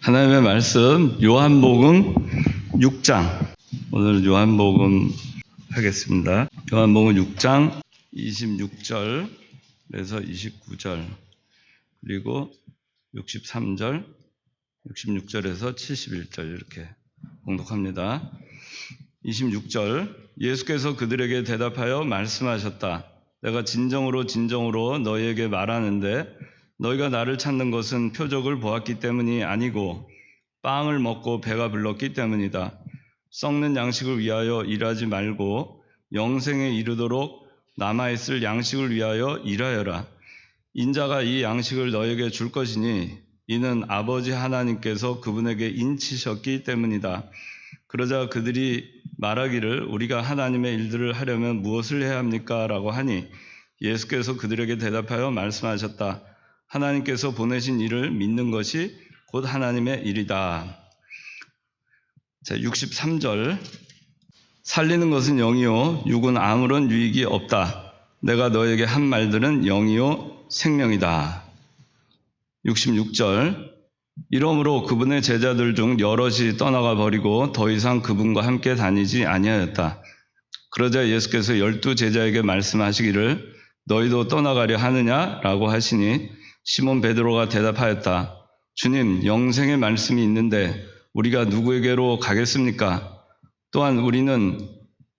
하나님의 말씀 요한복음 6장. 오늘 요한복음 하겠습니다. 요한복음 6장 26절에서 29절 그리고 63절 66절에서 71절 이렇게 봉독합니다. 26절 예수께서 그들에게 대답하여 말씀하셨다. 내가 진정으로 너희에게 말하는데 너희가 나를 찾는 것은 표적을 보았기 때문이 아니고 빵을 먹고 배가 불렀기 때문이다. 썩는 양식을 위하여 일하지 말고 영생에 이르도록 남아있을 양식을 위하여 일하여라. 인자가 이 양식을 너희에게 줄 것이니 이는 아버지 하나님께서 그분에게 인치셨기 때문이다. 그러자 그들이 말하기를 우리가 하나님의 일들을 하려면 무엇을 해야 합니까? 라고 하니 예수께서 그들에게 대답하여 말씀하셨다. 하나님께서 보내신 일을 믿는 것이 곧 하나님의 일이다. 자, 63절 살리는 것은 영이요 육은 아무런 유익이 없다. 내가 너에게 한 말들은 영이요 생명이다. 66절 이러므로 그분의 제자들 중 여럿이 떠나가 버리고 더 이상 그분과 함께 다니지 아니하였다. 그러자 예수께서 12 제자에게 말씀하시기를 너희도 떠나가려 하느냐라고 하시니 시몬 베드로가 대답하였다. 주님, 영생의 말씀이 있는데 우리가 누구에게로 가겠습니까? 또한 우리는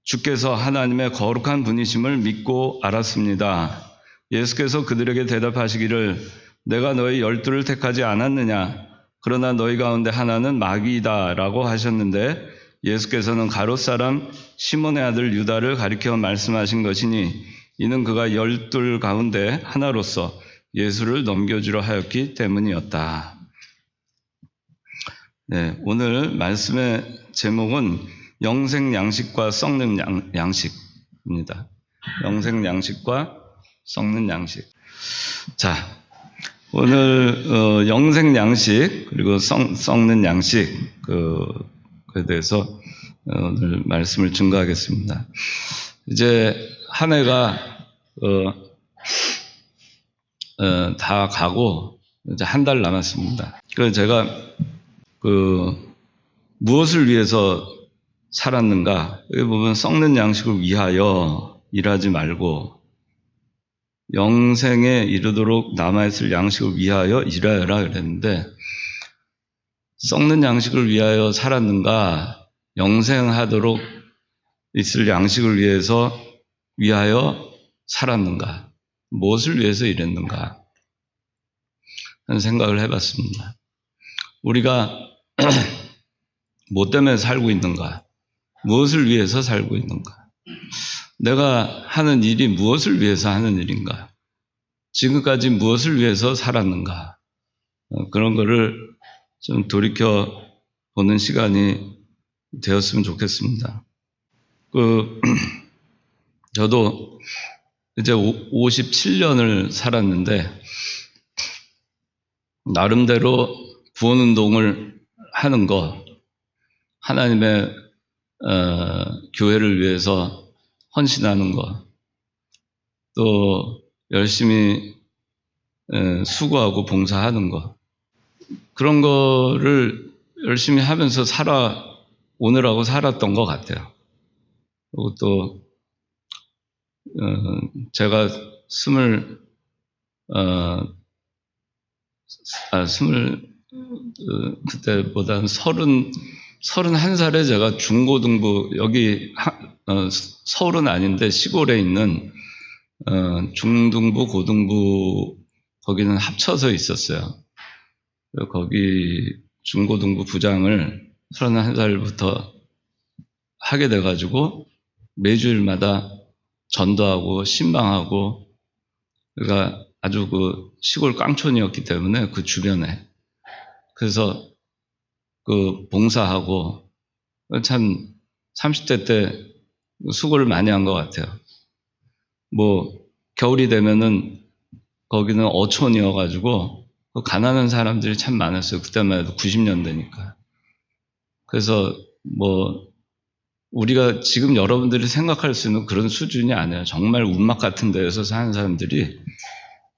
주께서 하나님의 거룩한 분이심을 믿고 알았습니다. 예수께서 그들에게 대답하시기를 내가 너희 12를 택하지 않았느냐? 그러나 너희 가운데 하나는 마귀이다 라고 하셨는데 예수께서는 가롯 사람 시몬의 아들 유다를 가리켜 말씀하신 것이니 이는 그가 12 가운데 하나로서 예수를 넘겨주려 하였기 때문이었다. 네, 오늘 말씀의 제목은 영생 양식과 썩는 양식입니다. 영생 양식과 썩는 양식. 자, 오늘 영생 양식 그리고 썩는 양식 그에 대해서 오늘 말씀을 증거하겠습니다. 이제 한 해가 다 가고 이제 한 달 남았습니다. 그래서 제가 무엇을 위해서 살았는가? 여기 보면 썩는 양식을 위하여 일하지 말고 영생에 이르도록 남아있을 양식을 위하여 일하여라 그랬는데 썩는 양식을 위하여 살았는가? 영생하도록 있을 양식을 위하여 살았는가? 무엇을 위해서 일했는가 하는 생각을 해봤습니다. 우리가 뭐 때문에 살고 있는가? 무엇을 위해서 살고 있는가? 내가 하는 일이 무엇을 위해서 하는 일인가? 지금까지 무엇을 위해서 살았는가? 그런 거를 좀 돌이켜 보는 시간이 되었으면 좋겠습니다. 저도 이제 57년을 살았는데 나름대로 구원운동을 하는 거, 하나님의 교회를 위해서 헌신하는 거, 또 열심히 수고하고 봉사하는 거, 그런 거를 열심히 하면서 오느라고 살았던 것 같아요. 그리고 또 제가 그때보다는 31살에 제가 중고등부, 여기 서울은 아닌데 시골에 있는 중등부, 고등부, 거기는 합쳐서 있었어요. 거기 중고등부 부장을 31살부터 하게 돼가지고 매주일마다 전도하고 신방하고, 그러니까 아주 시골 깡촌이었기 때문에 그 주변에, 그래서 봉사하고 참 30대 때 수고를 많이 한 것 같아요. 겨울이 되면은 거기는 어촌이어가지고 가난한 사람들이 참 많았어요. 그때만 해도 90년대니까. 그래서 우리가 지금 여러분들이 생각할 수 있는 그런 수준이 아니에요. 정말 운막 같은 데에서 사는 사람들이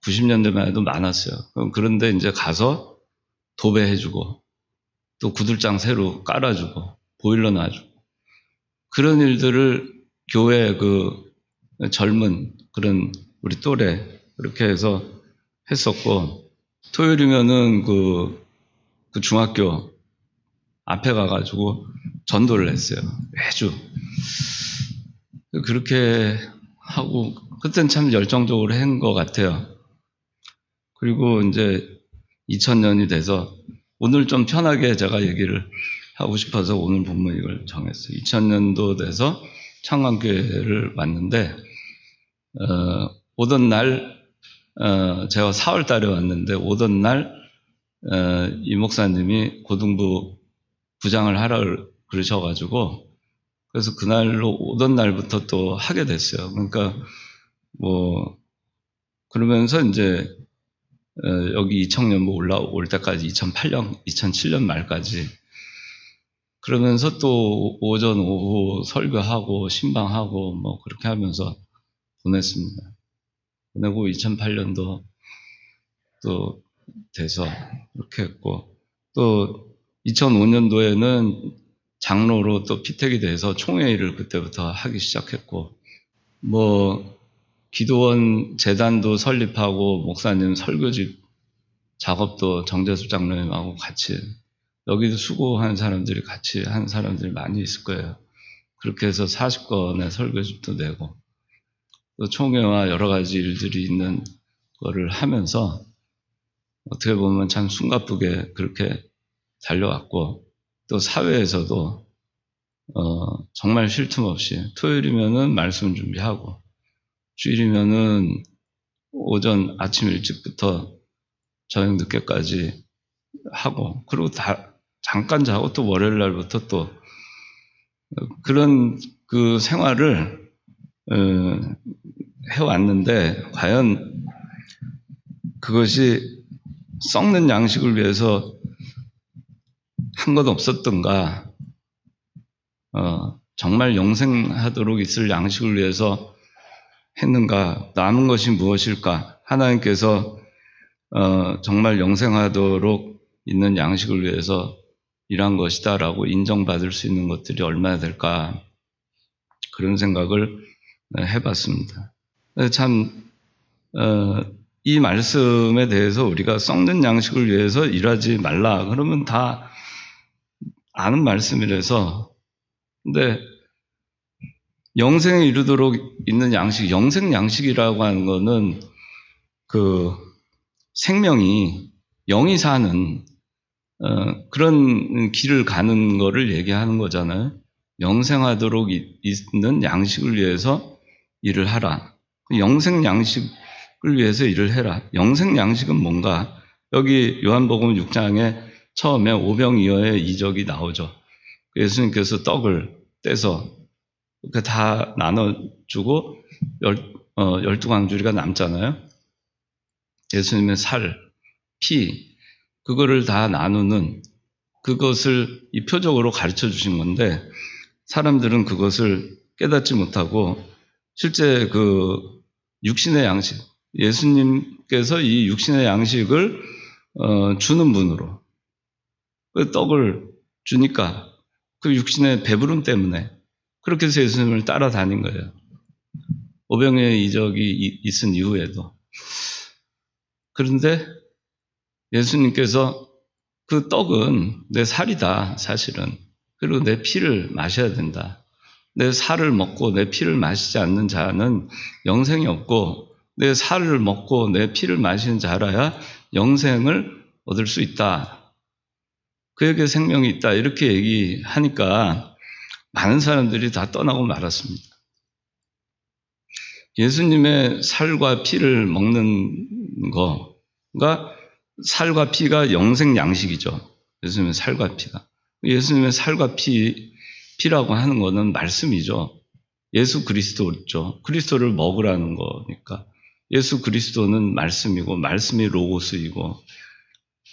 90년대만 해도 많았어요. 그런데 이제 가서 도배해주고 또 구들장 새로 깔아주고 보일러 놔주고 그런 일들을 교회 젊은 그런 우리 또래 그렇게 해서 했었고 토요일이면은 그 중학교 앞에 가가지고 전도를 했어요. 매주. 그렇게 하고 그때는 참 열정적으로 한 것 같아요. 그리고 이제 2000년이 돼서 오늘 좀 편하게 제가 얘기를 하고 싶어서 오늘 본문 이걸 정했어요. 2000년도 돼서 창광교회를 왔는데 오던 날 제가 4월 달에 왔는데 오던 날 이 목사님이 고등부 부장을 하라 그러셔가지고 그래서 그날로 오던 날부터 또 하게 됐어요. 그러니까 그러면서 이제 여기 이청년부 올라올 때까지 2008년, 2007년 말까지 그러면서 또 오전, 오후 설교하고 신방하고 그렇게 하면서 보냈습니다. 보내고 2008년도 또 돼서 그렇게 했고 또 2005년도에는 장로로 또 피택이 돼서 총회의를 그때부터 하기 시작했고 기도원 재단도 설립하고 목사님 설교집 작업도 정재수 장로님하고 같이 여기도 수고한 사람들이 같이 한 사람들이 많이 있을 거예요. 그렇게 해서 40건의 설교집도 내고 또 총회와 여러 가지 일들이 있는 거를 하면서 어떻게 보면 참 숨가쁘게 그렇게 달려왔고 또 사회에서도 정말 쉴 틈 없이 토요일이면은 말씀 준비하고 주일이면은 오전 아침 일찍부터 저녁 늦게까지 하고 그리고 잠깐 자고 또 월요일 날부터 또 그런 그 생활을 해왔는데 과연 그것이 썩는 양식을 위해서 한 것 없었던가 정말 영생하도록 있을 양식을 위해서 했는가 남은 것이 무엇일까 하나님께서 정말 영생하도록 있는 양식을 위해서 일한 것이다 라고 인정받을 수 있는 것들이 얼마나 될까 그런 생각을 해봤습니다. 참 이 말씀에 대해서 우리가 썩는 양식을 위해서 일하지 말라 그러면 다 아는 말씀이라서 근데 영생에 이르도록 있는 양식, 영생 양식이라고 하는 거는 생명이 영이 사는 그런 길을 가는 거를 얘기하는 거잖아요. 영생하도록 있는 양식을 위해서 일을 하라. 영생 양식을 위해서 일을 해라. 영생 양식은 뭔가? 여기 요한복음 6장에 처음에 오병이어의 이적이 나오죠. 예수님께서 떡을 떼서 다 나눠주고 12광주리가 남잖아요. 예수님의 살, 피, 그거를 다 나누는 그것을 이 표적으로 가르쳐 주신 건데 사람들은 그것을 깨닫지 못하고 실제 육신의 양식, 예수님께서 이 육신의 양식을 주는 분으로 그 떡을 주니까 그 육신의 배부름 때문에 그렇게 해서 예수님을 따라다닌 거예요. 오병이어의 이적이 있은 이후에도. 그런데 예수님께서 그 떡은 내 살이다, 사실은. 그리고 내 피를 마셔야 된다. 내 살을 먹고 내 피를 마시지 않는 자는 영생이 없고 내 살을 먹고 내 피를 마시는 자라야 영생을 얻을 수 있다. 그에게 생명이 있다. 이렇게 얘기하니까 많은 사람들이 다 떠나고 말았습니다. 예수님의 살과 피를 먹는 거가 살과 피가 영생 양식이죠. 예수님의 살과 피가. 예수님의 살과 피라고 하는 거는 말씀이죠. 예수 그리스도죠. 그리스도를 먹으라는 거니까. 예수 그리스도는 말씀이고 말씀이 로고스이고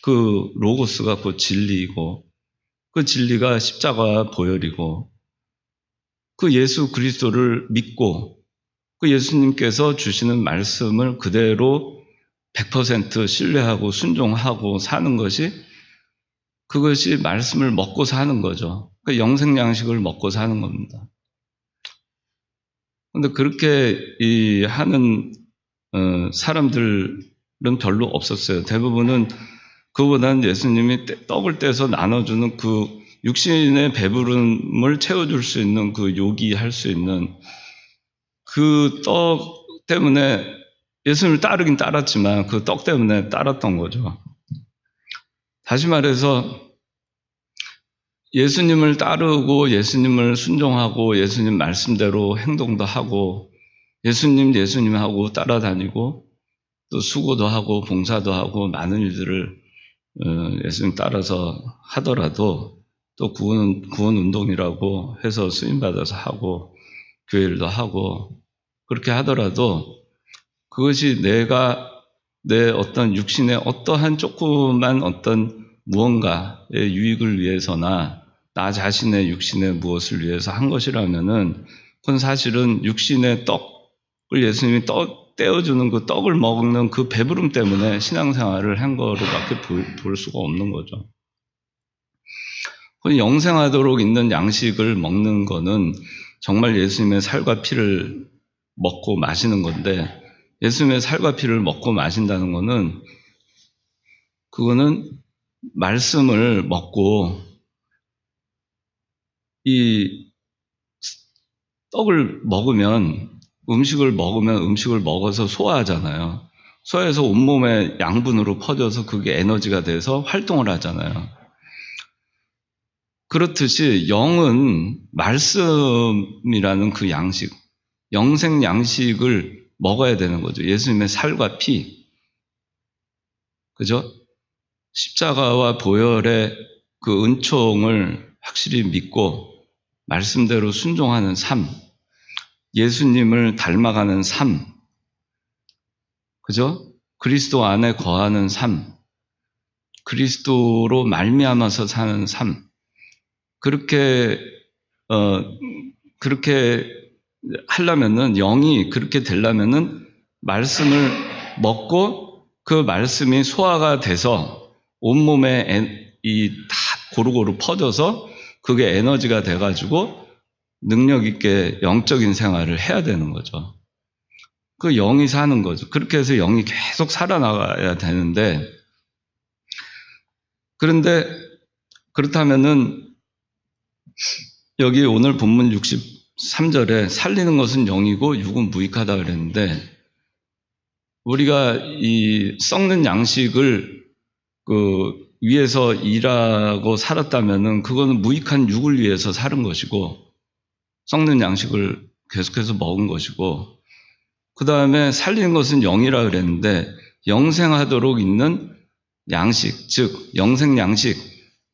그 로고스가 곧 진리이고 그 진리가 십자가 보혈이고 그 예수 그리스도를 믿고 그 예수님께서 주시는 말씀을 그대로 100% 신뢰하고 순종하고 사는 것이 그것이 말씀을 먹고 사는 거죠. 그러니까 영생 양식을 먹고 사는 겁니다. 근데 그렇게 하는 사람들은 별로 없었어요. 대부분은 그보다는 예수님이 떡을 떼서 나눠주는 그 육신의 배부름을 채워줄 수 있는 그 요기할 수 있는 그 떡 때문에 예수님을 따르긴 따랐지만 그 떡 때문에 따랐던 거죠. 다시 말해서 예수님을 따르고 예수님을 순종하고 예수님 말씀대로 행동도 하고 예수님 하고 따라다니고 또 수고도 하고 봉사도 하고 많은 일들을 예수님 따라서 하더라도 또 구원 운동이라고 해서 쓰임받아서 하고 교회 일도 하고 그렇게 하더라도 그것이 내가 내 어떤 육신의 어떠한 조그만 어떤 무언가의 유익을 위해서나 나 자신의 육신의 무엇을 위해서 한 것이라면은 그건 사실은 육신의 떡을 예수님이 떼어주는 그 떡을 먹는 그 배부름 때문에 신앙생활을 한 거로밖에 볼 수가 없는 거죠. 영생하도록 있는 양식을 먹는 거는 정말 예수님의 살과 피를 먹고 마시는 건데 예수님의 살과 피를 먹고 마신다는 거는 그거는 말씀을 먹고 이 떡을 먹으면 음식을 먹어서 소화하잖아요. 소화해서 온몸에 양분으로 퍼져서 그게 에너지가 돼서 활동을 하잖아요. 그렇듯이 영은 말씀이라는 그 양식, 영생 양식을 먹어야 되는 거죠. 예수님의 살과 피. 그죠? 십자가와 보혈의 그 은총을 확실히 믿고 말씀대로 순종하는 삶, 예수님을 닮아가는 삶, 그죠? 그리스도 안에 거하는 삶, 그리스도로 말미암아서 사는 삶, 그렇게 하려면은 영이 그렇게 되려면은 말씀을 먹고 그 말씀이 소화가 돼서 온몸에 다 고루고루 퍼져서 그게 에너지가 돼가지고 능력 있게 영적인 생활을 해야 되는 거죠. 그 영이 사는 거죠. 그렇게 해서 영이 계속 살아나가야 되는데 그런데 그렇다면은 여기 오늘 본문 63절에 살리는 것은 영이고 육은 무익하다 그랬는데 우리가 이 썩는 양식을 그 위해서 일하고 살았다면은 그거는 무익한 육을 위해서 사는 것이고 썩는 양식을 계속해서 먹은 것이고 그 다음에 살리는 것은 영이라 그랬는데 영생하도록 있는 양식, 즉 영생 양식,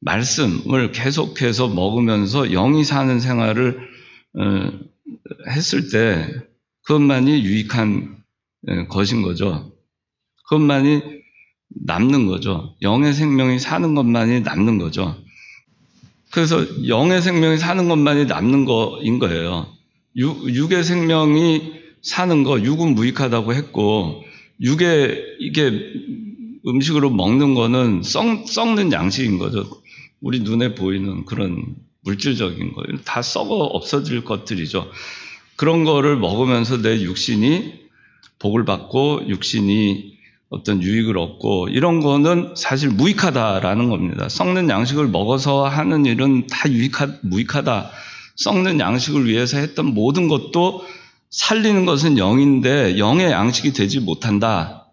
말씀을 계속해서 먹으면서 영이 사는 생활을 했을 때 그것만이 유익한 것인 거죠. 그것만이 남는 거죠. 영의 생명이 사는 것만이 남는 거죠. 그래서 영의 생명이 사는 것만이 남는 거인 거예요. 육의 생명이 사는 거, 육은 무익하다고 했고, 이게 음식으로 먹는 거는 썩는 양식인 거죠. 우리 눈에 보이는 그런 물질적인 거, 다 썩어 없어질 것들이죠. 그런 거를 먹으면서 내 육신이 복을 받고 육신이 어떤 유익을 얻고 이런 거는 사실 무익하다라는 겁니다. 썩는 양식을 먹어서 하는 일은 다 무익하다. 썩는 양식을 위해서 했던 모든 것도 살리는 것은 영인데 영의 양식이 되지 못한다.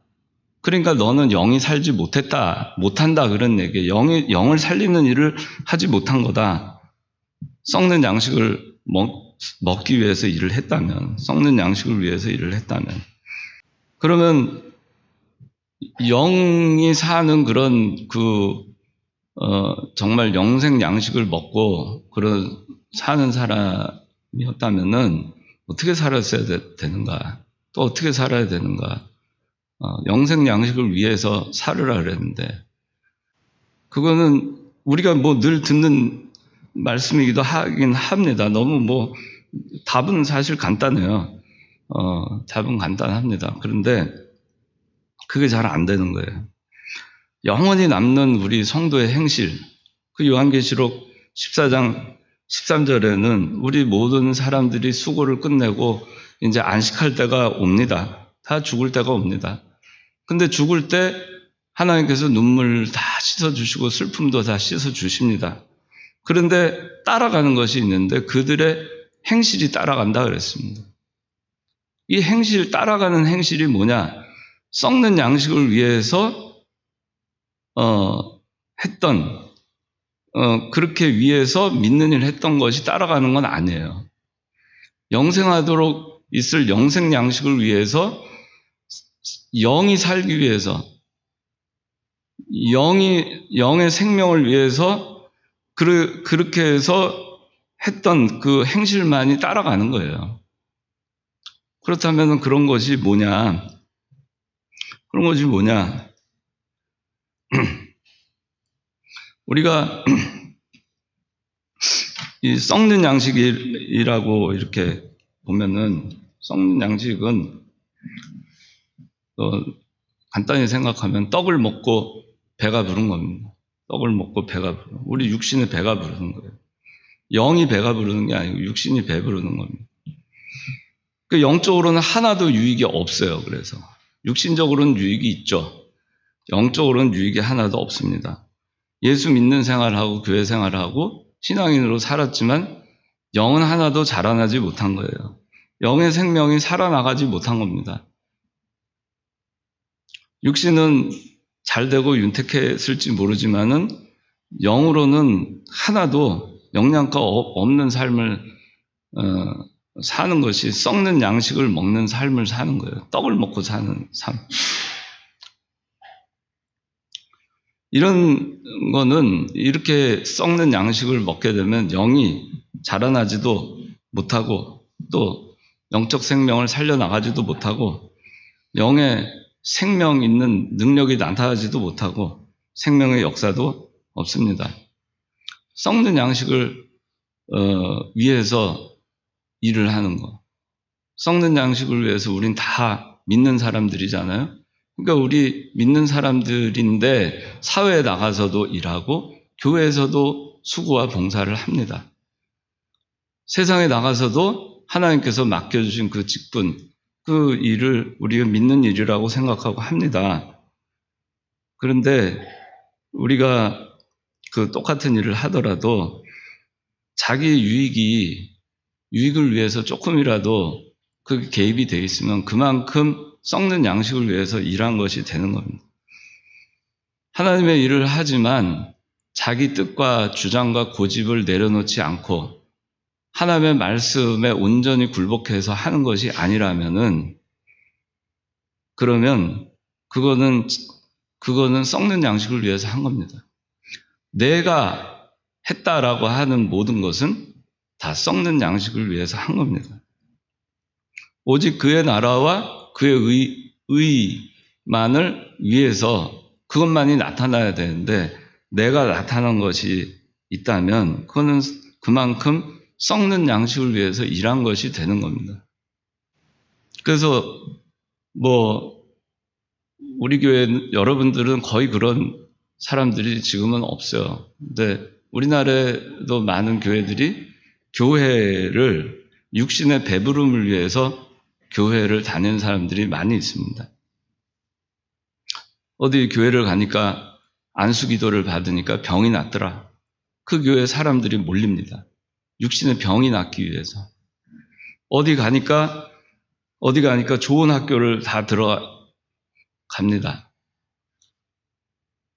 그러니까 너는 영이 살지 못한다 그런 얘기예요. 영을 살리는 일을 하지 못한 거다. 썩는 양식을 먹기 위해서 일을 했다면, 썩는 양식을 위해서 일을 했다면. 그러면 영이 사는 그런 정말 영생 양식을 먹고 그런 사는 사람이었다면은 어떻게 살았어야 되는가? 또 어떻게 살아야 되는가? 영생 양식을 위해서 살으라 그랬는데 그거는 우리가 뭐 늘 듣는 말씀이기도 하긴 합니다. 너무 답은 사실 간단해요. 답은 간단합니다. 그런데 그게 잘 안 되는 거예요. 영원히 남는 우리 성도의 행실, 그 요한계시록 14장 13절에는 우리 모든 사람들이 수고를 끝내고 이제 안식할 때가 옵니다. 다 죽을 때가 옵니다. 근데 죽을 때 하나님께서 눈물 다 씻어주시고 슬픔도 다 씻어주십니다. 그런데 따라가는 것이 있는데 그들의 행실이 따라간다 그랬습니다. 이 행실, 따라가는 행실이 뭐냐? 썩는 양식을 위해서 그렇게 위해서 믿는 일을 했던 것이 따라가는 건 아니에요. 영생하도록 있을 영생 양식을 위해서, 영이 살기 위해서, 영의 생명을 위해서 그렇게 해서 했던 그 행실만이 따라가는 거예요. 그렇다면 그런 것이 뭐냐? 우리가 이 썩는 양식이라고 이렇게 보면은, 썩는 양식은 간단히 생각하면 떡을 먹고 배가 부른 겁니다. 떡을 먹고 배가 부르는, 우리 육신의 배가 부르는 거예요. 영이 배가 부르는 게 아니고 육신이 배 부르는 겁니다. 그 영적으로는 하나도 유익이 없어요. 그래서 육신적으로는 유익이 있죠. 영적으로는 유익이 하나도 없습니다. 예수 믿는 생활하고 교회 생활하고 신앙인으로 살았지만 영은 하나도 자라나지 못한 거예요. 영의 생명이 살아나가지 못한 겁니다. 육신은 잘 되고 윤택했을지 모르지만은 영으로는 하나도 영양가 없는 삶을 사는 것이, 썩는 양식을 먹는 삶을 사는 거예요. 떡을 먹고 사는 삶. 이런 거는, 이렇게 썩는 양식을 먹게 되면 영이 자라나지도 못하고 또 영적 생명을 살려나가지도 못하고 영의 생명 있는 능력이 나타나지도 못하고 생명의 역사도 없습니다. 썩는 양식을 위해서 일을 하는 거. 썩는 양식을 위해서 우린 다 믿는 사람들이잖아요. 그러니까 우리 믿는 사람들인데 사회에 나가서도 일하고 교회에서도 수고와 봉사를 합니다. 세상에 나가서도 하나님께서 맡겨주신 그 직분, 그 일을 우리가 믿는 일이라고 생각하고 합니다. 그런데 우리가 그 똑같은 일을 하더라도 자기 유익을 위해서 조금이라도 그 개입이 되어 있으면 그만큼 썩는 양식을 위해서 일한 것이 되는 겁니다. 하나님의 일을 하지만 자기 뜻과 주장과 고집을 내려놓지 않고 하나님의 말씀에 온전히 굴복해서 하는 것이 아니라면은, 그러면 그거는 썩는 양식을 위해서 한 겁니다. 내가 했다라고 하는 모든 것은 다 썩는 양식을 위해서 한 겁니다. 오직 그의 나라와 그의 의만을 위해서 그것만이 나타나야 되는데, 내가 나타난 것이 있다면 그거는 그만큼 썩는 양식을 위해서 일한 것이 되는 겁니다. 그래서 우리 교회 여러분들은 거의 그런 사람들이 지금은 없어요. 근데 우리나라에도 많은 교회들이 교회를, 육신의 배부름을 위해서 교회를 다니는 사람들이 많이 있습니다. 어디 교회를 가니까 안수기도를 받으니까 병이 낫더라. 그 교회 사람들이 몰립니다. 육신의 병이 낫기 위해서. 어디 가니까 좋은 학교를 다 들어갑니다.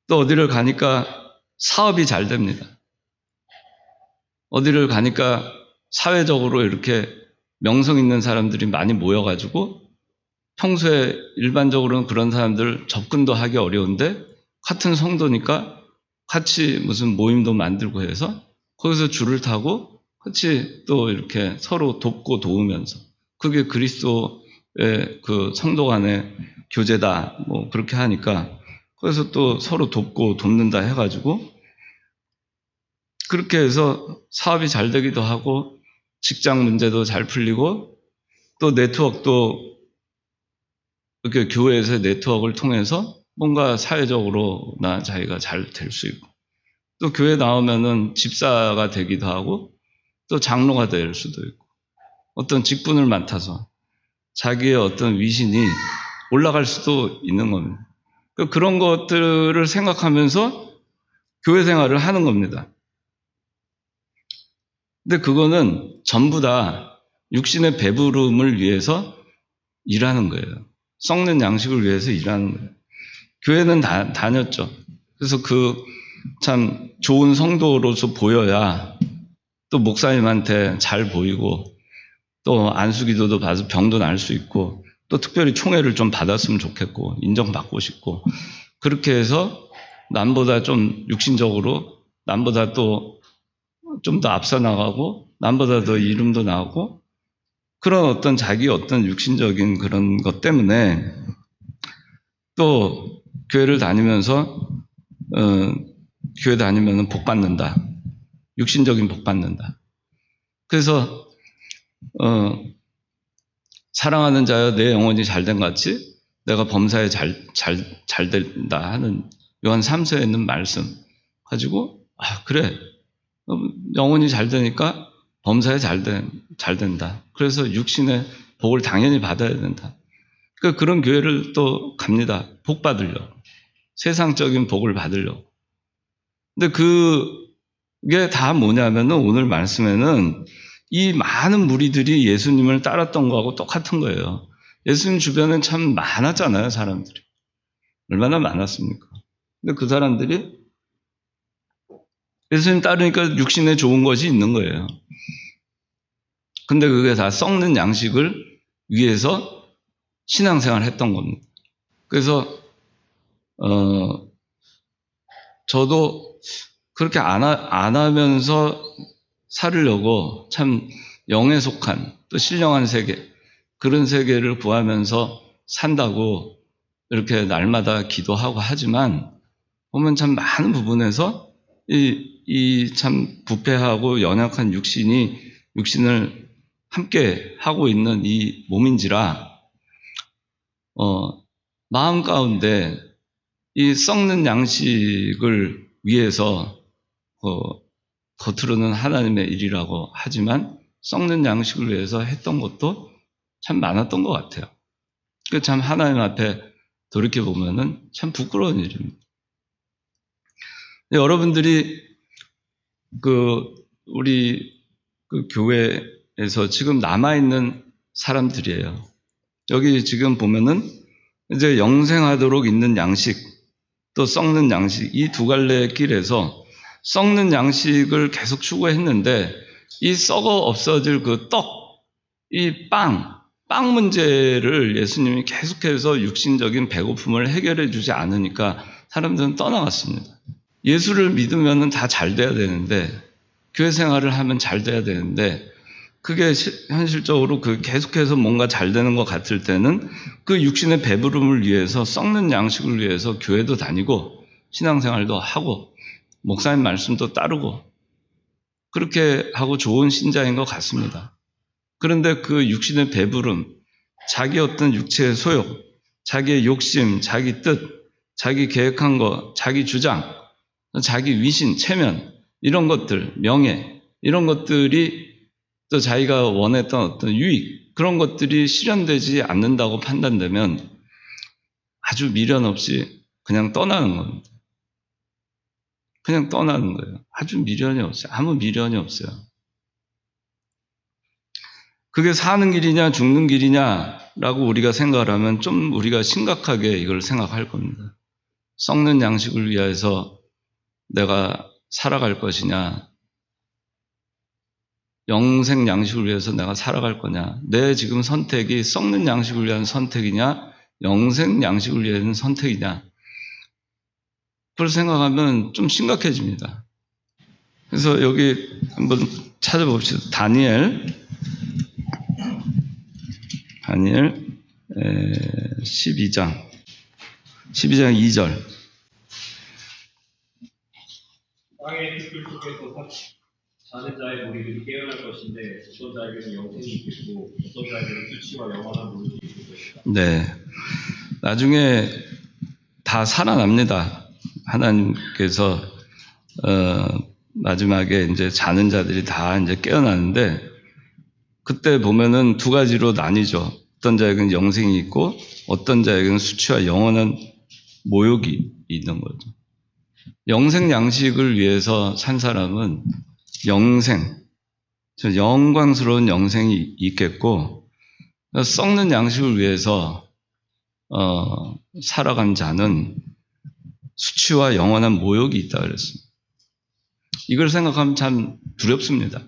또 어디를 가니까 사업이 잘 됩니다. 어디를 가니까 사회적으로 이렇게 명성 있는 사람들이 많이 모여가지고 평소에 일반적으로는 그런 사람들 접근도 하기 어려운데 같은 성도니까 같이 무슨 모임도 만들고 해서 거기서 줄을 타고 같이 또 이렇게 서로 돕고 도우면서, 그게 그리스도의 그 성도 간의 교제다, 그렇게 하니까 그래서 또 서로 돕고 돕는다 해가지고 그렇게 해서 사업이 잘 되기도 하고 직장 문제도 잘 풀리고 또 네트워크도 이렇게 교회에서의 네트워크를 통해서 뭔가 사회적으로나 자기가 잘 될 수 있고, 또 교회 나오면은 집사가 되기도 하고 또 장로가 될 수도 있고 어떤 직분을 맡아서 자기의 어떤 위신이 올라갈 수도 있는 겁니다. 그런 것들을 생각하면서 교회 생활을 하는 겁니다. 근데 그거는 전부 다 육신의 배부름을 위해서 일하는 거예요. 썩는 양식을 위해서 일하는 거예요. 교회는 다녔죠. 그래서 참 좋은 성도로서 보여야 또 목사님한테 잘 보이고 또 안수기도도 봐서 병도 날 수 있고 또 특별히 총애를 좀 받았으면 좋겠고 인정받고 싶고 그렇게 해서 남보다 좀 육신적으로 남보다 또 좀 더 앞서 나가고 남보다 더 이름도 나오고 그런 어떤 자기 어떤 육신적인 그런 것 때문에 또 교회를 다니면서 교회 다니면 복 받는다. 육신적인 복 받는다. 그래서 사랑하는 자여 내 영혼이 잘된 같이 내가 범사에 잘 된다 하는 요한 3서에 있는 말씀 가지고 그래 영혼이 잘 되니까 범사에 잘 된다. 그래서 육신의 복을 당연히 받아야 된다. 그러니까 그런 교회를 또 갑니다. 복 받으려고. 세상적인 복을 받으려고. 근데 그게 다 뭐냐면은 오늘 말씀에는 이 많은 무리들이 예수님을 따랐던 거하고 똑같은 거예요. 예수님 주변엔 참 많았잖아요, 사람들이. 얼마나 많았습니까? 근데 그 사람들이 예수님 따르니까 육신에 좋은 것이 있는 거예요. 근데 그게 다 썩는 양식을 위해서 신앙생활을 했던 겁니다. 그래서 저도 그렇게 안 하면서 살으려고 참 영에 속한 또 신령한 세계 그런 세계를 구하면서 산다고 이렇게 날마다 기도하고 하지만 보면 참 많은 부분에서 이 참 부패하고 연약한 육신을 함께 하고 있는 이 몸인지라 마음 가운데 이 썩는 양식을 위해서 겉으로는 하나님의 일이라고 하지만 썩는 양식을 위해서 했던 것도 참 많았던 것 같아요. 그 참 하나님 앞에 돌이켜 보면은 참 부끄러운 일입니다. 여러분들이 우리 교회에서 지금 남아 있는 사람들이에요. 여기 지금 보면은 이제 영생하도록 있는 양식 또 썩는 양식 이 두 갈래의 길에서 썩는 양식을 계속 추구했는데 이 썩어 없어질 그 떡, 이 빵 문제를 예수님이 계속해서 육신적인 배고픔을 해결해 주지 않으니까 사람들은 떠나갔습니다. 예수를 믿으면 다 잘 돼야 되는데 교회 생활을 하면 잘 돼야 되는데 그게 현실적으로 계속해서 뭔가 잘 되는 것 같을 때는 그 육신의 배부름을 위해서 썩는 양식을 위해서 교회도 다니고 신앙생활도 하고 목사님 말씀도 따르고 그렇게 하고 좋은 신자인 것 같습니다. 그런데 그 육신의 배부름, 자기 어떤 육체의 소욕, 자기의 욕심, 자기 뜻, 자기 계획한 것, 자기 주장, 자기 위신, 체면 이런 것들, 명예 이런 것들이 또 자기가 원했던 어떤 유익 그런 것들이 실현되지 않는다고 판단되면 아주 미련 없이 그냥 떠나는 겁니다. 그냥 떠나는 거예요. 아주 미련이 없어요. 아무 미련이 없어요. 그게 사는 길이냐 죽는 길이냐라고 우리가 생각을 하면 좀 우리가 심각하게 이걸 생각할 겁니다. 썩는 양식을 위해서 내가 살아갈 것이냐 영생 양식을 위해서 내가 살아갈 거냐 내 지금 선택이 썩는 양식을 위한 선택이냐 영생 양식을 위한 선택이냐 그걸 생각하면 좀 심각해집니다. 그래서 여기 한번 찾아봅시다. 다니엘 12장 2절 땅의 특별 속에서 자는 자의 머리들이 깨어날 것인데 어떤 자에게는 영생이 있겠고 어떤 자에게는 수치와 영원한 물이 있을 것이다. 네, 나중에 다 살아납니다. 하나님께서 마지막에 이제 자는 자들이 다 이제 깨어나는데, 그때 보면은 두 가지로 나뉘죠. 어떤 자에게는 영생이 있고 어떤 자에게는 수치와 영원한 모욕이 있는 거죠. 영생 양식을 위해서 산 사람은 영광스러운 영생이 있겠고, 썩는 양식을 위해서 살아간 자는 수치와 영원한 모욕이 있다 그랬습니다. 이걸 생각하면 참 두렵습니다.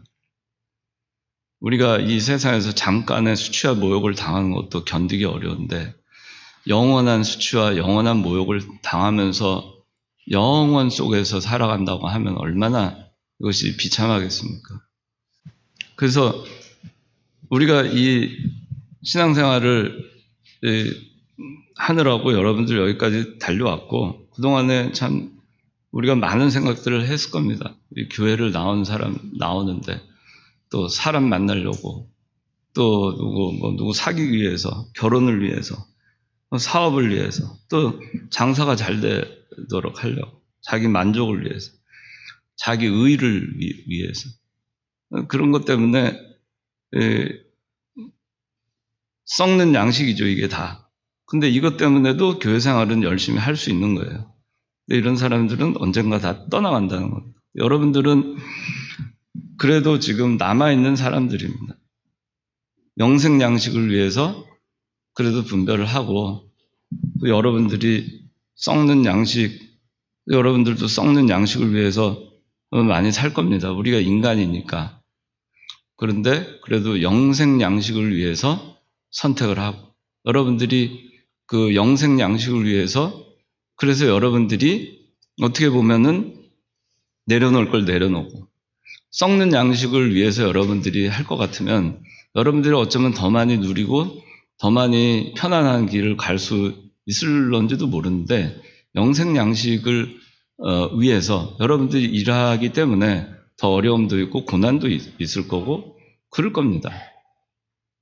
우리가 이 세상에서 잠깐의 수치와 모욕을 당하는 것도 견디기 어려운데, 영원한 수치와 영원한 모욕을 당하면서 영원 속에서 살아간다고 하면 얼마나 이것이 비참하겠습니까? 그래서 우리가 이 신앙생활을 하느라고 여러분들 여기까지 달려왔고, 그동안에 참 우리가 많은 생각들을 했을 겁니다. 이 교회를 나온 사람 나오는데 또 사람 만나려고, 또 누구 사귀기 위해서, 결혼을 위해서, 사업을 위해서, 또 장사가 잘 되도록 하려고, 자기 만족을 위해서, 자기 의를 위해서, 그런 것 때문에 썩는 양식이죠, 이게 다. 근데 이것 때문에도 교회 생활은 열심히 할 수 있는 거예요. 근데 이런 사람들은 언젠가 다 떠나간다는 겁니다. 여러분들은 그래도 지금 남아있는 사람들입니다. 영생 양식을 위해서 그래도 분별을 하고, 또 여러분들이 썩는 양식, 여러분들도 썩는 양식을 위해서 많이 살 겁니다. 우리가 인간이니까. 그런데 그래도 영생 양식을 위해서 선택을 하고, 여러분들이 그 영생 양식을 위해서, 그래서 여러분들이 어떻게 보면은 내려놓을 걸 내려놓고, 썩는 양식을 위해서 여러분들이 할 것 같으면 여러분들이 어쩌면 더 많이 누리고 더 많이 편안한 길을 갈 수 있을런지도 모르는데, 영생 양식을 위해서 여러분들이 일하기 때문에 더 어려움도 있고 고난도 있을 거고 그럴 겁니다.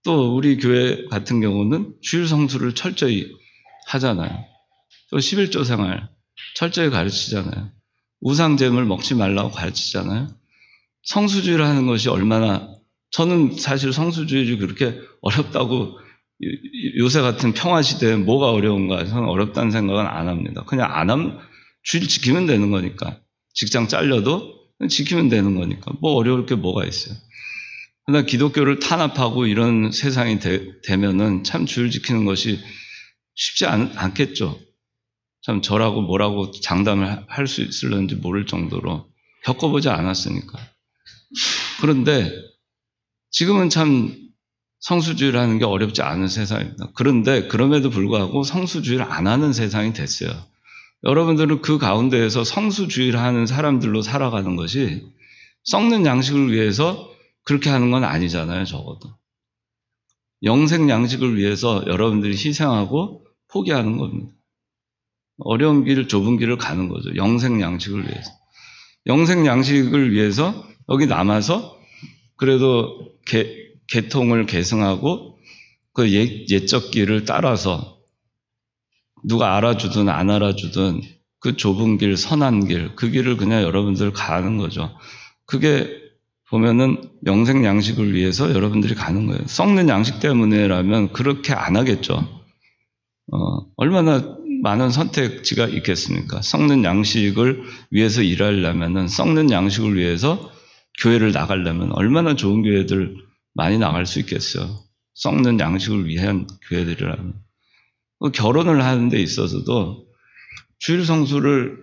또 우리 교회 같은 경우는 주일 성수를 철저히 하잖아요. 또 11조 생활 철저히 가르치잖아요. 우상제물 먹지 말라고 가르치잖아요. 성수주의를 하는 것이 얼마나, 저는 사실 성수주의를 그렇게 어렵다고, 요새 같은 평화시대에 뭐가 어려운가, 저는 어렵다는 생각은 안 합니다. 그냥 안 하면 주일 지키면 되는 거니까. 직장 잘려도 지키면 되는 거니까. 뭐 어려울 게 뭐가 있어요. 그러나 기독교를 탄압하고 이런 세상이 되면은 참 주일 지키는 것이 쉽지 않겠죠. 참 저라고 뭐라고 장담을 할 수 있을런지 모를 정도로 겪어보지 않았으니까. 그런데 지금은 참 성수주의를 하는 게 어렵지 않은 세상입니다. 그런데 그럼에도 불구하고 성수주의를 안 하는 세상이 됐어요. 여러분들은 그 가운데에서 성수주의를 하는 사람들로 살아가는 것이 썩는 양식을 위해서 그렇게 하는 건 아니잖아요, 적어도. 영생 양식을 위해서 여러분들이 희생하고 포기하는 겁니다. 어려운 길, 좁은 길을 가는 거죠. 영생 양식을 위해서. 영생 양식을 위해서 여기 남아서 그래도 계통을 계승하고 그 옛적 길을 따라서 누가 알아주든 안 알아주든 그 좁은 길, 선한 길, 그 길을 그냥 여러분들 가는 거죠. 그게 보면은 영생 양식을 위해서 여러분들이 가는 거예요. 썩는 양식 때문에라면 그렇게 안 하겠죠. 얼마나 많은 선택지가 있겠습니까? 썩는 양식을 위해서 일하려면은, 썩는 양식을 위해서 교회를 나가려면 얼마나 좋은 교회들 많이 나갈 수 있겠어요. 썩는 양식을 위한 교회들이라면. 결혼을 하는 데 있어서도 주일 성수를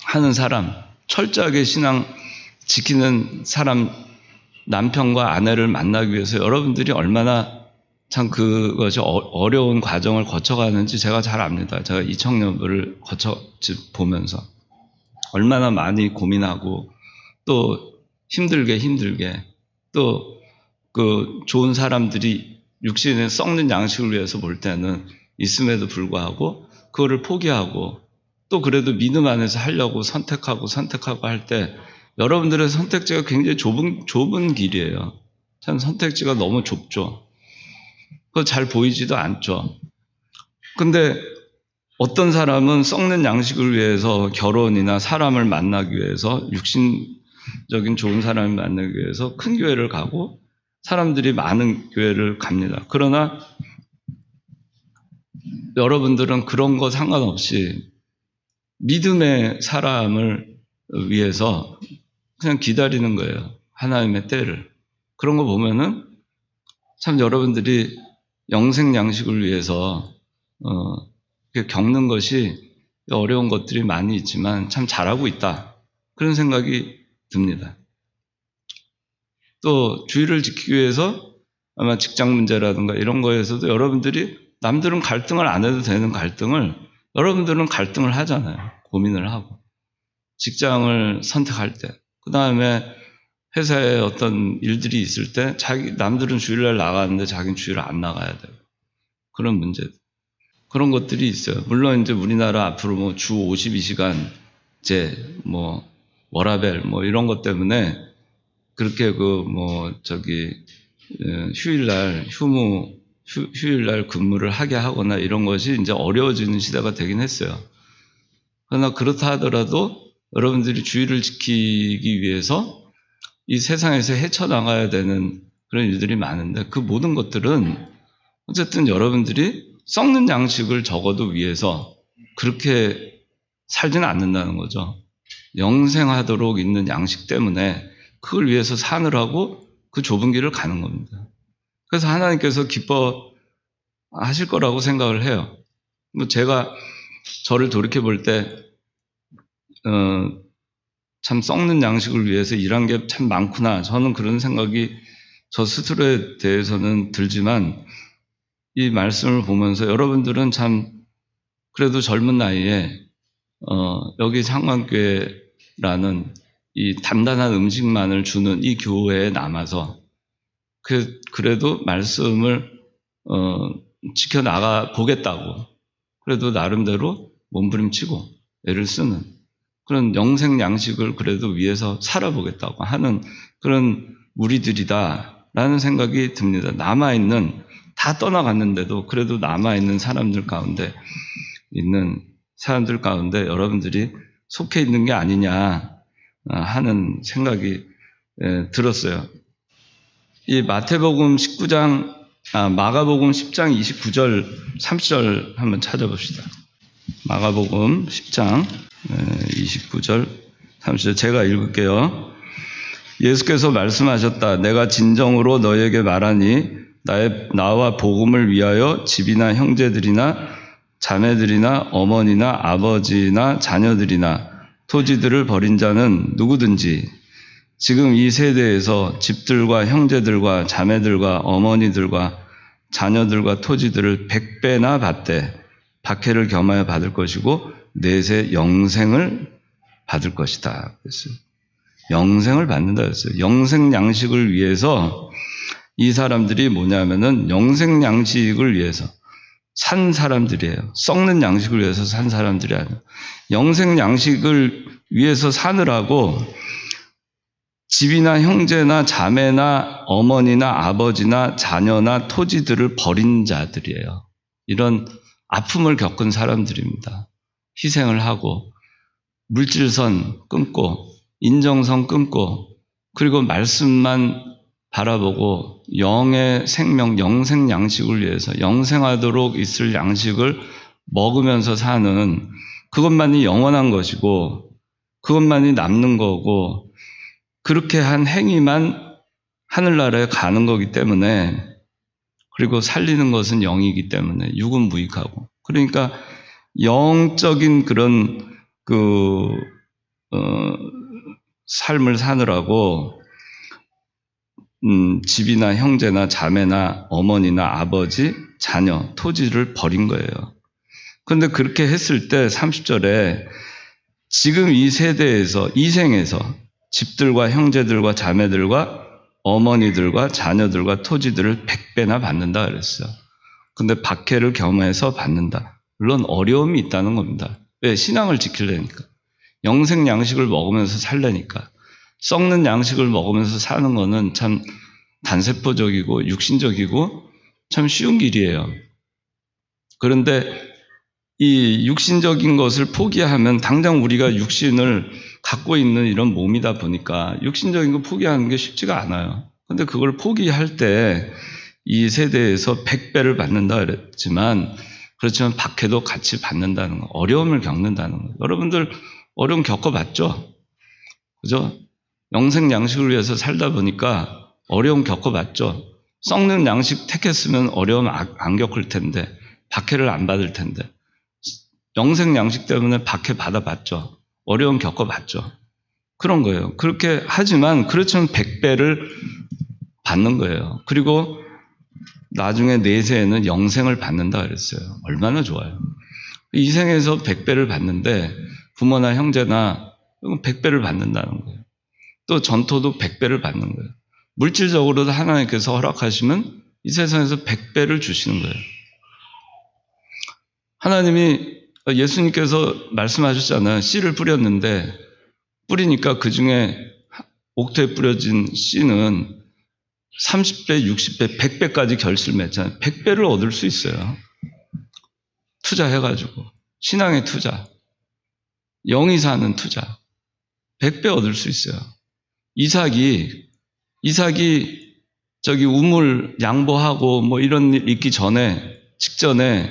하는 사람, 철저하게 신앙 지키는 사람, 남편과 아내를 만나기 위해서 여러분들이 얼마나 참 그것이 어려운 과정을 거쳐가는지 제가 잘 압니다. 제가 이 청년부를 보면서 얼마나 많이 고민하고 또 힘들게 또 그 좋은 사람들이 육신의 썩는 양식을 위해서 볼 때는 있음에도 불구하고 그거를 포기하고 또 그래도 믿음 안에서 하려고 선택하고 할 때 여러분들의 선택지가 굉장히 좁은 길이에요. 참 선택지가 너무 좁죠. 그거 잘 보이지도 않죠. 근데 어떤 사람은 썩는 양식을 위해서 결혼이나 사람을 만나기 위해서 육신적인 좋은 사람을 만나기 위해서 큰 교회를 가고 사람들이 많은 교회를 갑니다. 그러나 여러분들은 그런 거 상관없이 믿음의 사람을 위해서 그냥 기다리는 거예요. 하나님의 때를. 그런 거 보면은 참 여러분들이 영생 양식을 위해서 겪는 것이 어려운 것들이 많이 있지만 참 잘하고 있다. 그런 생각이 듭니다. 또 주의를 지키기 위해서 아마 직장 문제라든가 이런 거에서도 여러분들이 남들은 갈등을 안 해도 되는 갈등을 여러분들은 갈등을 하잖아요. 고민을 하고. 직장을 선택할 때. 그 다음에 회사에 어떤 일들이 있을 때 남들은 주일날 나가는데 자기는 주일 안 나가야 돼요. 그런 문제들. 그런 것들이 있어요. 물론 이제 우리나라 앞으로 뭐 주 52시간제, 워라벨, 이런 것 때문에 그렇게 휴일날 근무를 하게 하거나 이런 것이 이제 어려워지는 시대가 되긴 했어요. 그러나 그렇다 하더라도 여러분들이 주의를 지키기 위해서 이 세상에서 헤쳐나가야 되는 그런 일들이 많은데 그 모든 것들은 어쨌든 여러분들이 썩는 양식을 적어도 위해서 그렇게 살지는 않는다는 거죠. 영생하도록 있는 양식 때문에 그걸 위해서 사느라고 그 좁은 길을 가는 겁니다. 그래서 하나님께서 기뻐하실 거라고 생각을 해요. 제가 저를 돌이켜 볼 때, 참 썩는 양식을 위해서 일한 게 참 많구나. 저는 그런 생각이 저 스스로에 대해서는 들지만 이 말씀을 보면서 여러분들은 참 그래도 젊은 나이에 여기 상관교회라는 이 단단한 음식만을 주는 이 교회에 남아서 그래도 말씀을 지켜나가 보겠다고 그래도 나름대로 몸부림치고 애를 쓰는 그런 영생 양식을 그래도 위해서 살아보겠다고 하는 그런 무리들이다라는 생각이 듭니다. 다 떠나갔는데도 그래도 남아있는 사람들 가운데 여러분들이 속해 있는 게 아니냐 하는 생각이 들었어요. 이 마가복음 10장 29절 30절 한번 찾아봅시다. 마가복음 10장 29절 30절 제가 읽을게요. 예수께서 말씀하셨다. 내가 진정으로 너희에게 말하니 나와 복음을 위하여 집이나 형제들이나 자매들이나 어머니나 아버지나 자녀들이나 토지들을 버린 자는 누구든지 지금 이 세대에서 집들과 형제들과 자매들과 어머니들과 자녀들과 토지들을 100배나 받되 박해를 겸하여 받을 것이고 내세 영생을 받을 것이다. 그랬어요. 영생을 받는다 그랬어요. 영생 양식을 위해서 이 사람들이 뭐냐면은 영생 양식을 위해서 산 사람들이에요. 썩는 양식을 위해서 산 사람들이 아니에요. 영생 양식을 위해서 사느라고 집이나 형제나 자매나 어머니나 아버지나 자녀나 토지들을 버린 자들이에요. 이런 아픔을 겪은 사람들입니다. 희생을 하고 물질선 끊고 인정선 끊고 그리고 말씀만 바라보고 영의 생명, 영생 양식을 위해서 영생하도록 있을 양식을 먹으면서 사는 그것만이 영원한 것이고 그것만이 남는 거고 그렇게 한 행위만 하늘나라에 가는 거기 때문에 그리고 살리는 것은 영이기 때문에 육은 무익하고 그러니까 영적인 그런 삶을 사느라고 집이나 형제나 자매나 어머니나 아버지, 자녀, 토지를 버린 거예요. 그런데 그렇게 했을 때 30절에 지금 이 세대에서 이 생에서 집들과 형제들과 자매들과 어머니들과 자녀들과 토지들을 100배나 받는다 그랬어요. 근데 박해를 겸해서 받는다. 물론 어려움이 있다는 겁니다. 왜? 신앙을 지키려니까. 영생 양식을 먹으면서 살려니까. 썩는 양식을 먹으면서 사는 거는 참 단세포적이고 육신적이고 참 쉬운 길이에요. 그런데 이 육신적인 것을 포기하면 당장 우리가 육신을 갖고 있는 이런 몸이다 보니까 육신적인 거 포기하는 게 쉽지가 않아요. 근데 그걸 포기할 때 이 세대에서 100배를 받는다 그랬지만 그렇지만 박해도 같이 받는다는 거, 어려움을 겪는다는 거. 여러분들 어려움 겪어봤죠? 그죠? 영생 양식을 위해서 살다 보니까 어려움 겪어봤죠? 썩는 양식 택했으면 어려움 안 겪을 텐데, 박해를 안 받을 텐데. 영생 양식 때문에 박해 받아봤죠? 어려움 겪어봤죠? 그런 거예요. 그렇게 하지만 그렇지만 100배를 받는 거예요. 그리고 나중에 내세에는 영생을 받는다 그랬어요. 얼마나 좋아요. 이 생에서 100배를 받는데 부모나 형제나 100배를 받는다는 거예요. 또 전토도 100배를 받는 거예요. 물질적으로도 하나님께서 허락하시면 이 세상에서 100배를 주시는 거예요. 하나님이 예수님께서 말씀하셨잖아요. 씨를 뿌렸는데 뿌리니까 그 중에 옥토에 뿌려진 씨는 30배, 60배, 100배까지 결실을 맺잖아요. 100배를 얻을 수 있어요. 투자해가지고. 신앙의 투자. 영이 사는 투자. 100배 얻을 수 있어요. 이삭이 저기 우물 양보하고 뭐 이런 일 있기 전에, 직전에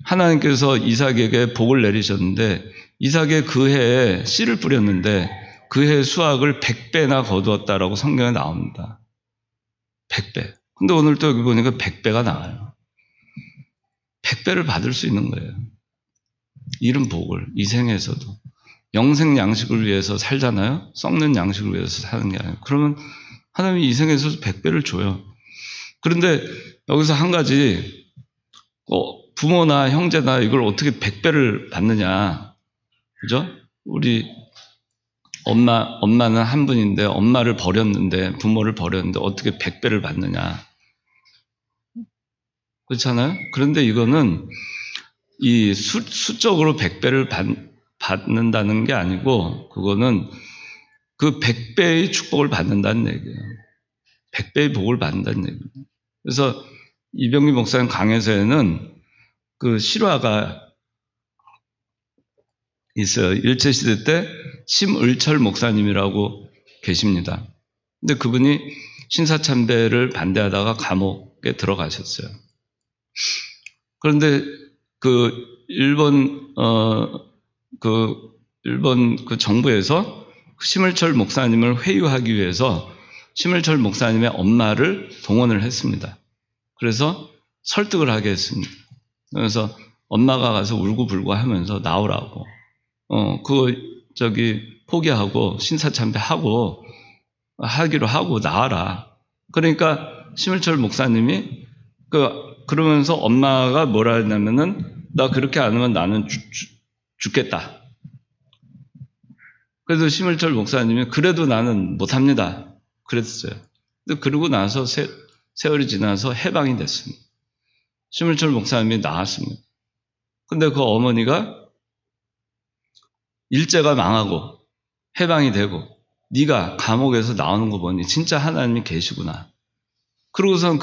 하나님께서 이삭에게 복을 내리셨는데 이삭의 그 해에 씨를 뿌렸는데 그 해의 수확을 100배나 거두었다라고 성경에 나옵니다. 100배. 근데 오늘 또 여기 보니까 100배가 나와요. 100배를 받을 수 있는 거예요. 이런 복을 이 생에서도. 영생 양식을 위해서 살잖아요. 썩는 양식을 위해서 사는 게 아니에요. 그러면 하나님이 이 생에서 100배를 줘요. 그런데 여기서 한 가지 부모나 형제나 이걸 어떻게 100배를 받느냐. 그죠? 우리 엄마는 한 분인데 엄마를 버렸는데 부모를 버렸는데 어떻게 100배를 받느냐. 그렇잖아요? 그런데 이거는 이 수적으로 100배를 받는다는 게 아니고 그거는 그 100배의 축복을 받는다는 얘기예요. 100배의 복을 받는다는 얘기예요. 그래서 이병기 목사님 강해서에는 그 실화가 있어요. 일제시대 때 심을철 목사님이라고 계십니다. 근데 그분이 신사참배를 반대하다가 감옥에 들어가셨어요. 그런데 그 일본 그 정부에서 심을철 목사님을 회유하기 위해서 심을철 목사님의 엄마를 동원을 했습니다. 그래서 설득을 하게 했습니다. 그래서 엄마가 가서 울고불고 하면서 나오라고. 포기하고 신사참배하고 하기로 하고 나와라. 그러니까 심을철 목사님이 그러면서 엄마가 뭐라 했냐면은 나 그렇게 안 하면 나는 죽겠다. 그래서 심을철 목사님이 그래도 나는 못합니다. 그랬어요. 근데 그러고 나서 세월이 지나서 해방이 됐습니다. 심을철 목사님이 나왔습니다. 근데 그 어머니가 일제가 망하고 해방이 되고 네가 감옥에서 나오는 거 보니 진짜 하나님이 계시구나. 그러고선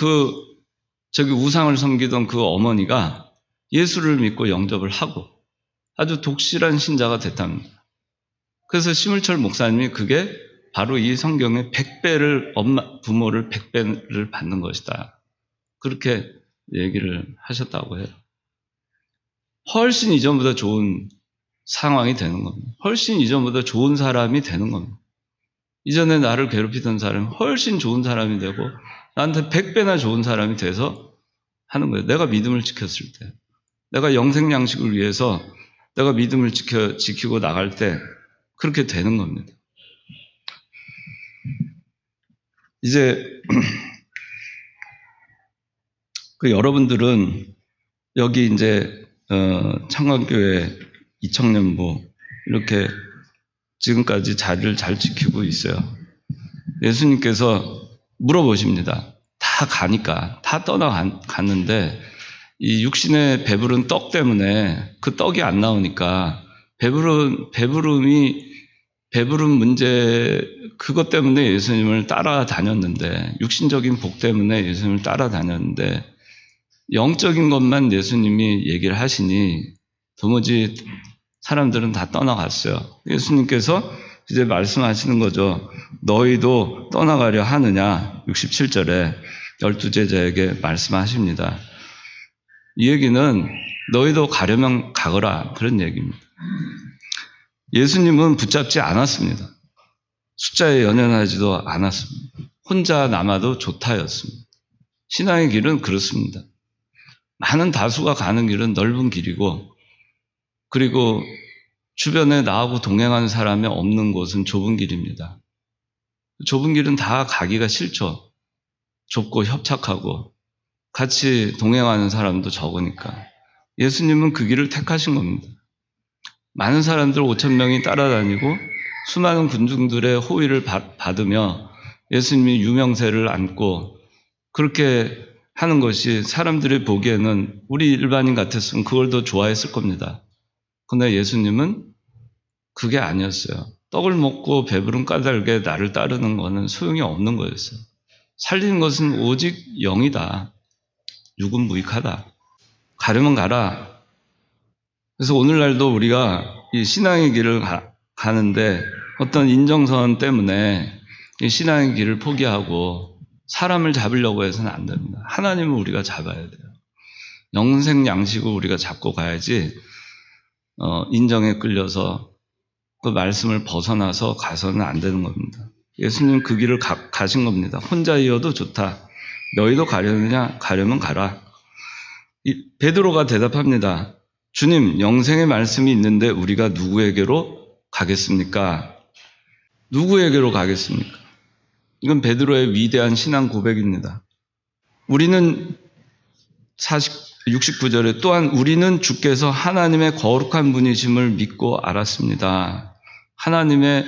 우상을 섬기던 그 어머니가 예수를 믿고 영접을 하고 아주 독실한 신자가 됐답니다. 그래서 심을철 목사님이 그게 바로 이 성경의 100배를 부모를 100배를 받는 것이다. 그렇게 얘기를 하셨다고 해요. 훨씬 이전보다 좋은 상황이 되는 겁니다. 훨씬 이전보다 좋은 사람이 되는 겁니다. 이전에 나를 괴롭히던 사람이 훨씬 좋은 사람이 되고 나한테 100배나 좋은 사람이 돼서 하는 거예요. 내가 믿음을 지켰을 때. 내가 영생 양식을 위해서 내가 믿음을 지키고 나갈 때 그렇게 되는 겁니다. 이제 여러분들은 여기 이제 창광교회 이청년부 이렇게 지금까지 자리를 잘 지키고 있어요. 예수님께서 물어보십니다. 다 가니까 다 떠나갔는데 이 육신의 배부른 떡 때문에 그 떡이 안 나오니까 배부른 문제 그것 때문에 예수님을 따라다녔는데 육신적인 복 때문에 예수님을 따라다녔는데 영적인 것만 예수님이 얘기를 하시니 도무지 사람들은 다 떠나갔어요. 예수님께서 이제 말씀하시는 거죠. 너희도 떠나가려 하느냐? 67절에 12제자에게 말씀하십니다. 이 얘기는 너희도 가려면 가거라, 그런 얘기입니다. 예수님은 붙잡지 않았습니다. 숫자에 연연하지도 않았습니다. 혼자 남아도 좋다였습니다. 신앙의 길은 그렇습니다. 많은 다수가 가는 길은 넓은 길이고, 그리고 주변에 나하고 동행하는 사람이 없는 곳은 좁은 길입니다. 좁은 길은 다 가기가 싫죠. 좁고 협착하고 같이 동행하는 사람도 적으니까. 예수님은 그 길을 택하신 겁니다. 많은 사람들 5,000명이 따라다니고 수많은 군중들의 호의를 받으며 예수님이 유명세를 안고 그렇게 하는 것이 사람들이 보기에는 우리 일반인 같았으면 그걸 더 좋아했을 겁니다. 그러나 예수님은 그게 아니었어요. 떡을 먹고 배부른 까닭에 나를 따르는 것은 소용이 없는 거였어요. 살리는 것은 오직 영이다. 육은 무익하다. 가려면 가라. 그래서 오늘날도 우리가 이 신앙의 길을 가는데 어떤 인정선 때문에 이 신앙의 길을 포기하고 사람을 잡으려고 해서는 안 됩니다. 하나님을 우리가 잡아야 돼요. 영생 양식을 우리가 잡고 가야지 인정에 끌려서 그 말씀을 벗어나서 가서는 안 되는 겁니다. 예수님 그 길을 가신 겁니다. 혼자이어도 좋다. 너희도 가려느냐? 가려면 가라. 베드로가 대답합니다. 주님, 영생의 말씀이 있는데 우리가 누구에게로 가겠습니까? 누구에게로 가겠습니까? 이건 베드로의 위대한 신앙 고백입니다. 우리는 69절에 또한 우리는 주께서 하나님의 거룩한 분이심을 믿고 알았습니다. 하나님의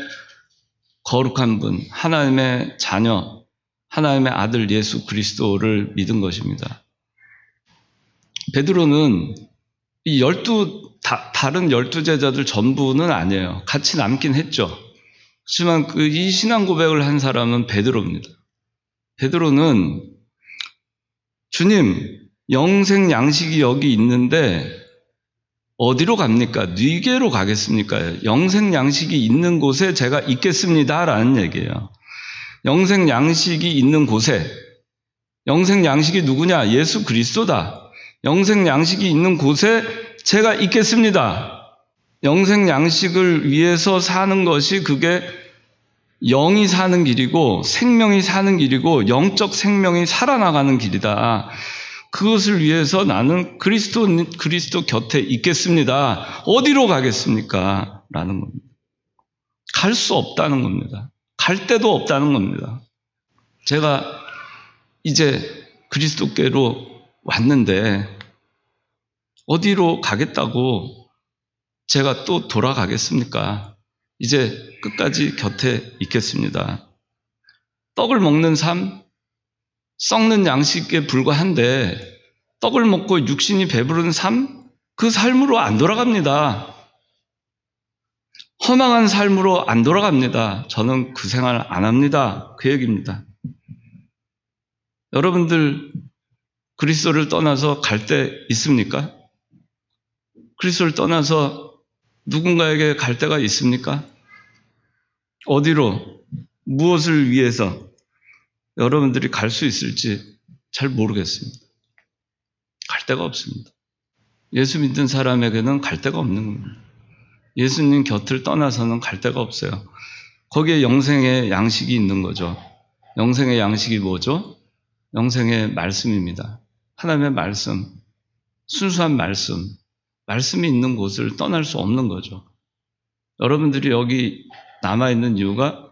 거룩한 분, 하나님의 자녀, 하나님의 아들 예수 그리스도를 믿은 것입니다. 베드로는 이 다른 12제자들 전부는 아니에요. 같이 남긴 했죠. 하지만 이 신앙 고백을 한 사람은 베드로입니다. 베드로는 주님, 영생 양식이 여기 있는데 어디로 갑니까? 네게로 가겠습니까? 영생 양식이 있는 곳에 제가 있겠습니다. 라는 얘기예요. 영생 양식이 있는 곳에, 영생 양식이 누구냐? 예수 그리스도다. 영생 양식이 있는 곳에 제가 있겠습니다. 영생 양식을 위해서 사는 것이 그게 영이 사는 길이고 생명이 사는 길이고 영적 생명이 살아나가는 길이다. 그것을 위해서 나는 그리스도 곁에 있겠습니다. 어디로 가겠습니까? 라는 겁니다. 갈 수 없다는 겁니다. 갈 데도 없다는 겁니다. 제가 이제 그리스도께로 왔는데 어디로 가겠다고 제가 또 돌아가겠습니까? 이제 끝까지 곁에 있겠습니다. 떡을 먹는 삶, 썩는 양식에 불과한데 떡을 먹고 육신이 배부른 삶, 그 삶으로 안 돌아갑니다. 허망한 삶으로 안 돌아갑니다. 저는 그 생활 안 합니다. 그 얘기입니다. 여러분들 그리스도를 떠나서 갈 데 있습니까? 그리스도를 떠나서 누군가에게 갈 데가 있습니까? 어디로, 무엇을 위해서 여러분들이 갈 수 있을지 잘 모르겠습니다. 갈 데가 없습니다. 예수 믿는 사람에게는 갈 데가 없는 겁니다. 예수님 곁을 떠나서는 갈 데가 없어요. 거기에 영생의 양식이 있는 거죠. 영생의 양식이 뭐죠? 영생의 말씀입니다. 하나님의 말씀, 순수한 말씀이 있는 곳을 떠날 수 없는 거죠. 여러분들이 여기 남아있는 이유가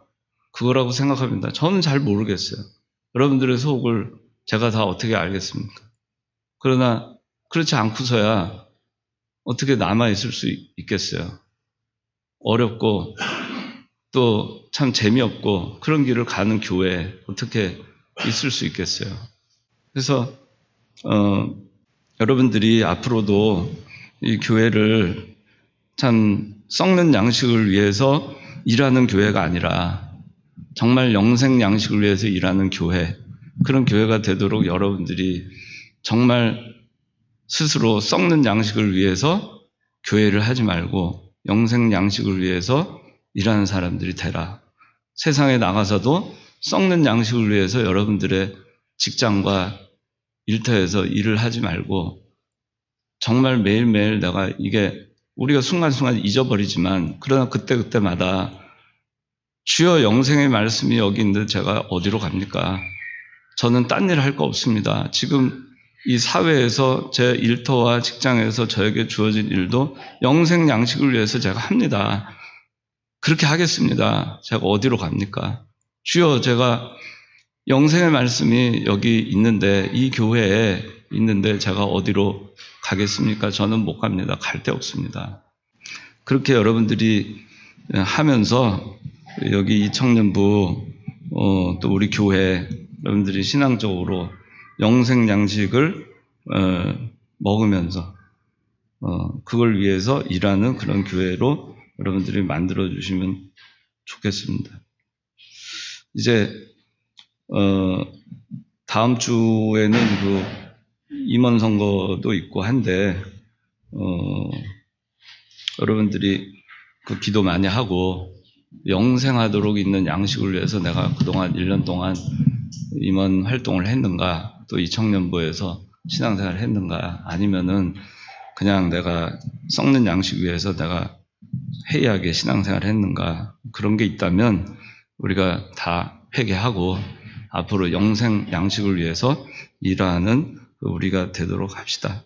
그거라고 생각합니다. 저는 잘 모르겠어요. 여러분들의 속을 제가 다 어떻게 알겠습니까? 그러나 그렇지 않고서야 어떻게 남아있을 수 있겠어요? 어렵고 또 참 재미없고 그런 길을 가는 교회에 어떻게 있을 수 있겠어요? 그래서 여러분들이 앞으로도 이 교회를 참 썩는 양식을 위해서 일하는 교회가 아니라 정말 영생 양식을 위해서 일하는 교회, 그런 교회가 되도록 여러분들이 정말 스스로 썩는 양식을 위해서 교회를 하지 말고 영생 양식을 위해서 일하는 사람들이 되라. 세상에 나가서도 썩는 양식을 위해서 여러분들의 직장과 일터에서 일을 하지 말고 정말 매일매일 내가 이게 우리가 순간순간 잊어버리지만 그러나 그때그때마다 주여 영생의 말씀이 여기 있는데 제가 어디로 갑니까? 저는 딴 일 할 거 없습니다. 지금 이 사회에서 제 일터와 직장에서 저에게 주어진 일도 영생 양식을 위해서 제가 합니다. 그렇게 하겠습니다. 제가 어디로 갑니까? 주여 제가 영생의 말씀이 여기 있는데 이 교회에 있는데 제가 어디로 가겠습니까? 저는 못 갑니다. 갈 데 없습니다. 그렇게 여러분들이 하면서 여기 이 청년부 또 우리 교회 여러분들이 신앙적으로 영생 양식을 먹으면서 그걸 위해서 일하는 그런 교회로 여러분들이 만들어 주시면 좋겠습니다. 이제 다음 주에는 그 임원 선거도 있고 한데 여러분들이 그 기도 많이 하고 영생하도록 있는 양식을 위해서 내가 그동안 1년 동안 임원 활동을 했는가, 또 이 청년부에서 신앙생활을 했는가, 아니면은 그냥 내가 썩는 양식 위해서 내가 해이하게 신앙생활을 했는가, 그런 게 있다면 우리가 다 회개하고 앞으로 영생 양식을 위해서 일하는 우리가 되도록 합시다.